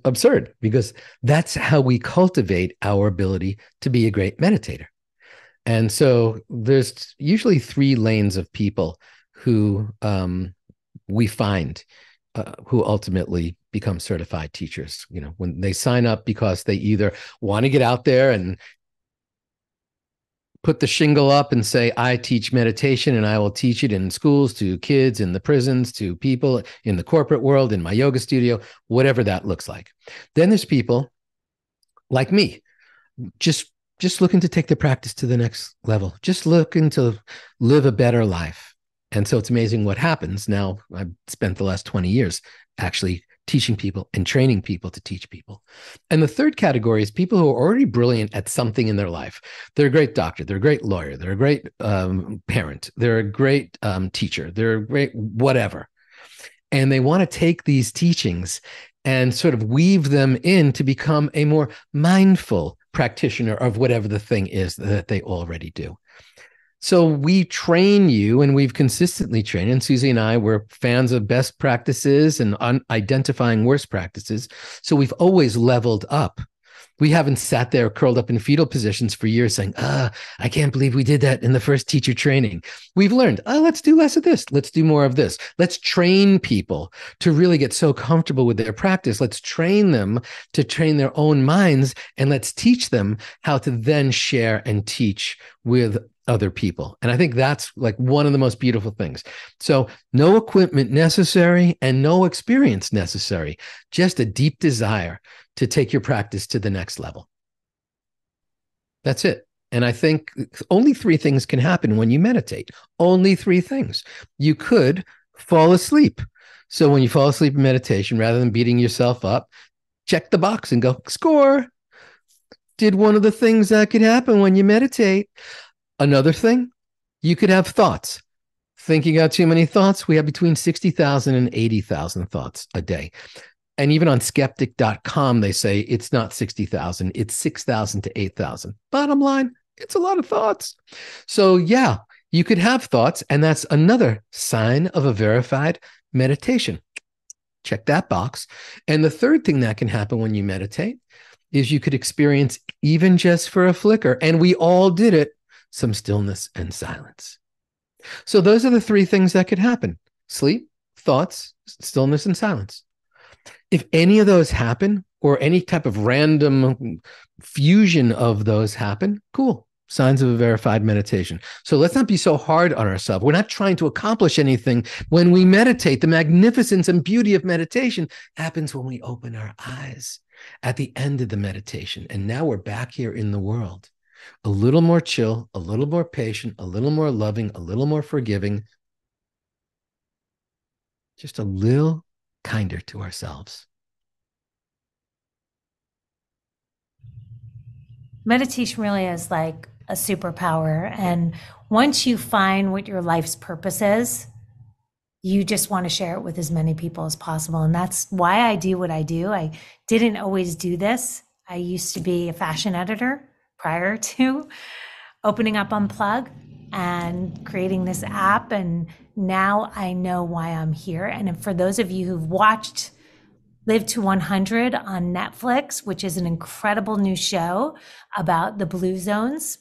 absurd, because that's how we cultivate our ability to be a great meditator. And so there's usually three lanes of people who we find who ultimately become certified teachers. You know, when they sign up because they either want to get out there and put the shingle up and say, I teach meditation and I will teach it in schools, to kids, in the prisons, to people in the corporate world, in my yoga studio, whatever that looks like. Then there's people like me, just looking to take the practice to the next level, just looking to live a better life. And so it's amazing what happens. Now, I've spent the last 20 years actually teaching people and training people to teach people. And the third category is people who are already brilliant at something in their life. They're a great doctor, they're a great lawyer, they're a great parent, they're a great teacher, they're a great whatever. And they want to take these teachings and sort of weave them in to become a more mindful practitioner of whatever the thing is that they already do. So we train you, and we've consistently trained, and Susie and I were fans of best practices and identifying worst practices. So we've always leveled up. We haven't sat there curled up in fetal positions for years saying, I can't believe we did that in the first teacher training. We've learned, let's do less of this. Let's do more of this. Let's train people to really get so comfortable with their practice. Let's train them to train their own minds, and let's teach them how to then share and teach with other people. And I think that's like one of the most beautiful things. So no equipment necessary and no experience necessary, just a deep desire to take your practice to the next level. That's it. And I think only three things can happen when you meditate. Only three things. You could fall asleep. So when you fall asleep in meditation, rather than beating yourself up, check the box and go, score. Did one of the things that could happen when you meditate. Another thing, you could have thoughts. Thinking out too many thoughts, we have between 60,000 and 80,000 thoughts a day. And even on skeptic.com, they say it's not 60,000, it's 6,000 to 8,000. Bottom line, it's a lot of thoughts. So yeah, you could have thoughts, and that's another sign of a verified meditation. Check that box. And the third thing that can happen when you meditate is you could experience, even just for a flicker, and we all did it, some stillness and silence. So those are the three things that could happen: sleep, thoughts, stillness, and silence. If any of those happen, or any type of random fusion of those happen, cool. Signs of a verified meditation. So let's not be so hard on ourselves. We're not trying to accomplish anything. When we meditate, the magnificence and beauty of meditation happens when we open our eyes at the end of the meditation. And now we're back here in the world. A little more chill, a little more patient, a little more loving, a little more forgiving, just a little kinder to ourselves. Meditation really is like a superpower. And once you find what your life's purpose is, you just want to share it with as many people as possible. And that's why I do what I do. I didn't always do this. I used to be a fashion editor prior to opening up Unplug and creating this app. And now I know why I'm here. And for those of you who've watched Live to 100 on Netflix, which is an incredible new show about the blue zones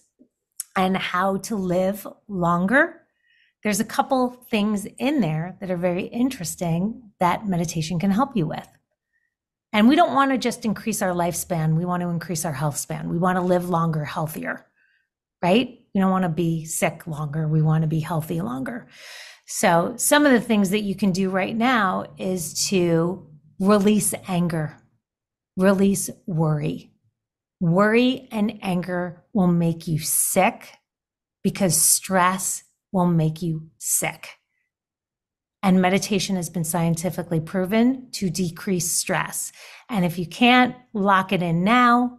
and how to live longer, there's a couple things in there that are very interesting that meditation can help you with. And we don't want to just increase our lifespan. We want to increase our health span. We want to live longer, healthier, right? We don't want to be sick longer. We want to be healthy longer. So some of the things that you can do right now is to release anger, release worry. Worry and anger will make you sick because stress will make you sick. And meditation has been scientifically proven to decrease stress. And if you can't lock it in now,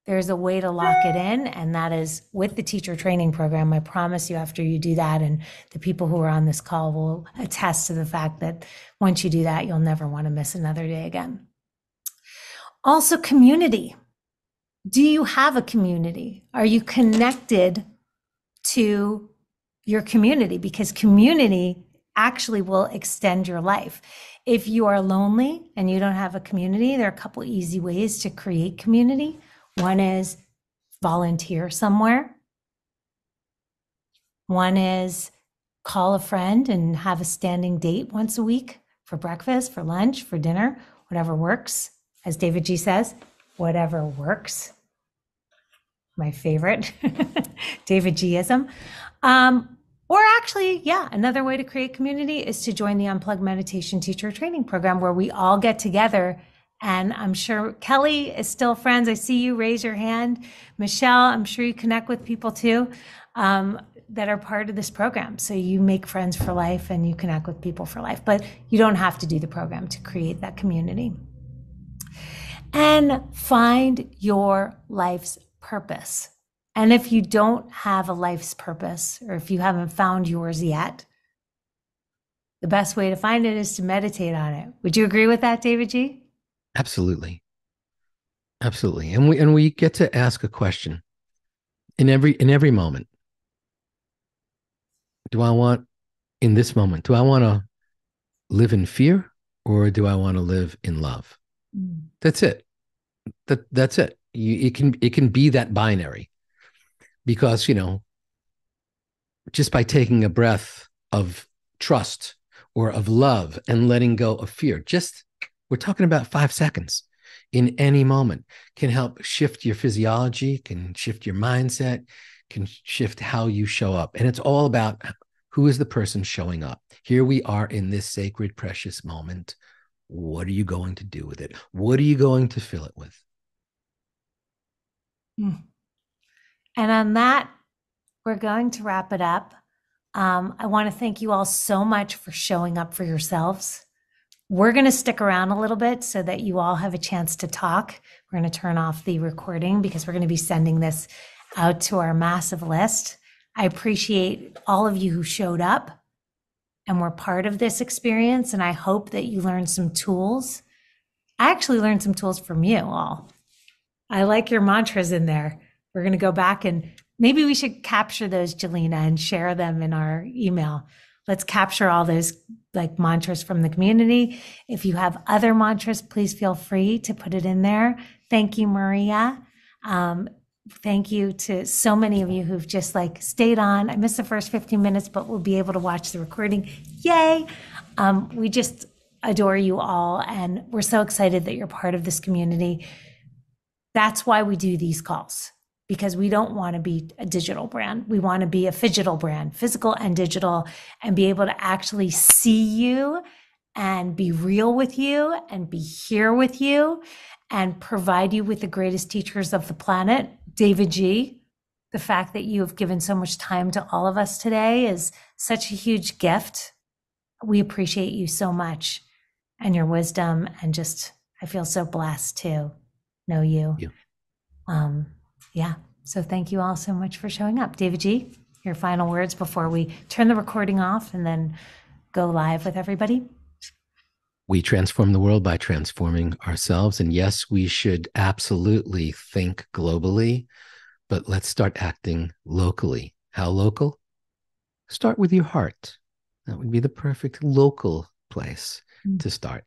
there's a way to lock it in, and that is with the teacher training program. I promise you, after you do that, and the people who are on this call will attest to the fact that once you do that, you'll never want to miss another day again. Also, community. Do you have a community? Are you connected to your community? Because community actually will extend your life. If you are lonely and you don't have a community, there are a couple easy ways to create community. One is volunteer somewhere. One is call a friend and have a standing date once a week for breakfast, for lunch, for dinner, whatever works. As davidji says, whatever works. My favorite davidjiism. Or actually, yeah, another way to create community is to join the Unplug Meditation Teacher Training Program, where we all get together. And I'm sure Kelly is still friends. I see you, raise your hand. Michelle, I'm sure you connect with people too that are part of this program. So you make friends for life and you connect with people for life, but you don't have to do the program to create that community. And find your life's purpose. And if you don't have a life's purpose, or if you haven't found yours yet, the best way to find it is to meditate on it. Would you agree with that, davidji? Absolutely. Absolutely. And we get to ask a question in every moment. In this moment, do I want to live in fear, or do I want to live in love? That's it. That's it. It can be that binary, because, just by taking a breath of trust or of love and letting go of fear, we're talking about 5 seconds in any moment, can help shift your physiology, can shift your mindset, can shift how you show up. And it's all about who is the person showing up. Here we are in this sacred, precious moment. What are you going to do with it? What are you going to fill it with? And on that, we're going to wrap it up. I want to thank you all so much for showing up for yourselves. We're going to stick around a little bit so that you all have a chance to talk. We're going to turn off the recording because we're going to be sending this out to our massive list. I appreciate all of you who showed up and were part of this experience, and I hope that you learned some tools. I actually learned some tools from you all. I like your mantras in there. We're going to go back and maybe we should capture those, Jelena, and share them in our email. Let's capture all those mantras from the community. If you have other mantras, please feel free to put it in there. Thank you, Maria. Thank you to so many of you who've just stayed on. I missed the first 15 minutes, but we'll be able to watch the recording. Yay. We just adore you all. And we're so excited that you're part of this community. That's why we do these calls, because we don't want to be a digital brand. We want to be a phygital brand, physical and digital, and be able to actually see you and be real with you and be here with you and provide you with the greatest teachers of the planet. davidji, the fact that you have given so much time to all of us today is such a huge gift. We appreciate you so much and your wisdom, and just, I feel so blessed to know you. Yeah. So thank you all so much for showing up. davidji, your final words before we turn the recording off and then go live with everybody. We transform the world by transforming ourselves. And yes, we should absolutely think globally, but let's start acting locally. How local? Start with your heart. That would be the perfect local place to start.